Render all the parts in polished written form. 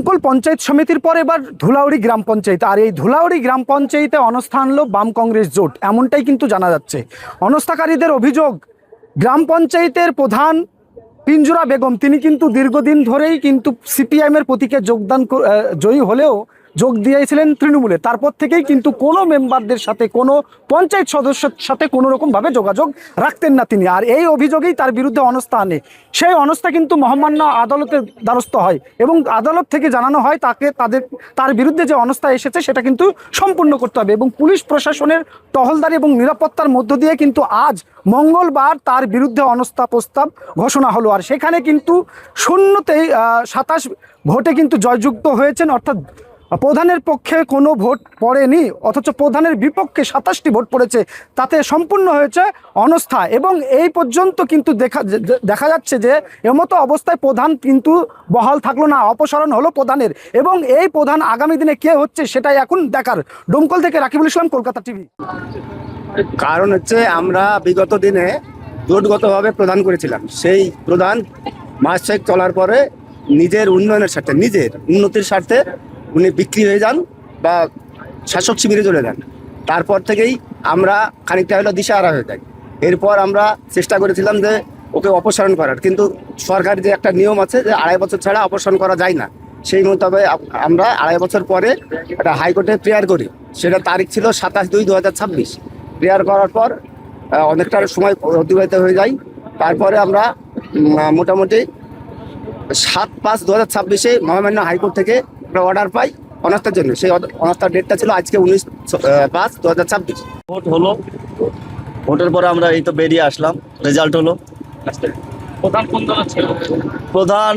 দমকল পঞ্চায়েত সমিতির পর এবার ধুলাউড়ি গ্রাম পঞ্চায়েত, আর এই ধুলাউড়ি গ্রাম পঞ্চায়েতে অনস্থা আনলো বাম কংগ্রেস জোট, এমনটাই কিন্তু জানা যাচ্ছে। অনস্থাকারীদের অভিযোগ, গ্রাম পঞ্চায়েতের প্রধান পিঞ্জুরা বেগম তিনি কিন্তু দীর্ঘদিন ধরেই কিন্তু সিপিআইএমের প্রতীকে জয়ী হলেও যোগ দিয়েছিলেন তৃণমূলে। তারপর থেকেই কিন্তু কোনো মেম্বারদের সাথে, কোনো পঞ্চায়েত সদস্যের সাথে কোনো রকমভাবে যোগাযোগ রাখতেন না তিনি, আর এই অভিযোগেই তার বিরুদ্ধে অনস্থা আনে। সেই অনস্থা কিন্তু মহামান্য আদালতের দ্বারস্থ হয় এবং আদালত থেকে জানানো হয় তার বিরুদ্ধে যে অনস্থা এসেছে সেটা কিন্তু সম্পূর্ণ করতে হবে, এবং পুলিশ প্রশাসনের টহলদারি এবং নিরাপত্তার মধ্য দিয়ে কিন্তু আজ মঙ্গলবার তার বিরুদ্ধে অনস্থা প্রস্তাব ঘোষণা হলো। আর সেখানে কিন্তু শূন্যতেই 27 ভোটে কিন্তু জয়যুক্ত হয়েছেন, অর্থাৎ প্রধানের পক্ষে কোনো ভোট পড়েনি, অথচ প্রধানের বিপক্ষে 27টি ভোট পড়েছে, তাতে সম্পূর্ণ হয়েছে অনস্থা। এবং এই পর্যন্ত কিন্তু দেখা যাচ্ছে যে এমতো অবস্থায় প্রধান কিন্তু বহাল থাকলো না, অপসারণ হলো প্রধানের, এবং এই প্রধান আগামী দিনে কে হচ্ছে সেটাই এখন দেখার। ডোমকল থেকে রাকিবুল ইসলাম, কলকাতা টিভি। কারণ হচ্ছে আমরা বিগত দিনে জোটগতভাবে প্রদান করেছিলাম, সেই প্রদান মাস 6 চলার পরে নিজের উন্নয়নের স্বার্থে, নিজের উন্নতির স্বার্থে উনি বিক্রি হয়ে যান বা শাসক শিবিরে চলে যান। তারপর থেকেই আমরা খানিকটা হলো দিশাহারা হয়ে যাই। এরপর আমরা চেষ্টা করেছিলাম যে ওকে অপসারণ করার, কিন্তু সরকার যে একটা নিয়ম আছে যে 2.5 বছর ছাড়া অপসারণ করা যায় না, সেই মোতাবেক আমরা 2.5 বছর পরে একটা হাইকোর্টে প্রেয়ার করি। সেটা তারিখ ছিল 27/2/2026। প্রেয়ার করার পর অনেকটা সময় অতিবাহিত হয়ে যায়। তারপরে আমরা মোটামুটি 7/5/2026 মহামান্য হাইকোর্ট থেকে একটা অর্ডার পাই অনাস্থার জন্য। সেই অনাস্থার ডেটটা ছিল আজকে 19/5/2026। ভোট হলো, ভোটের পরে আমরা এই তো বেরিয়ে আসলাম, রেজাল্ট হলো। প্রধান কোন দল ছিল? প্রধান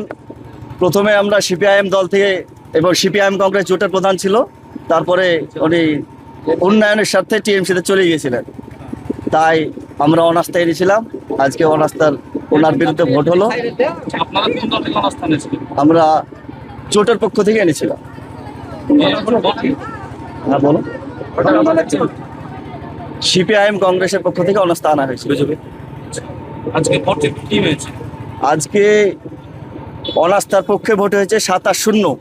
প্রথমে আমরা সিপিআইএম দল থেকে এবং সিপিআইএম কংগ্রেস জোটের প্রধান ছিল, তারপরে উনি উন্নয়নের স্বার্থে টিএমসিতে চলে গিয়েছিলেন, তাই আমরা অনাস্থা এনেছিলাম। আজকে ওনার বিরুদ্ধে ভোট হলো। আপনারা কোন দল থেকে অনাস্থা এনেছিলেন? আমরা জোটের পক্ষ থেকে এনেছিলাম। হ্যাঁ বলো। সিপিআইএম কংগ্রেসের পক্ষ থেকে অনাস্থা আনা হয়েছিল। আজকে ভোটে কি হয়েছে? আজকে অনাস্থার পক্ষে ভোট হয়েছে 27-0।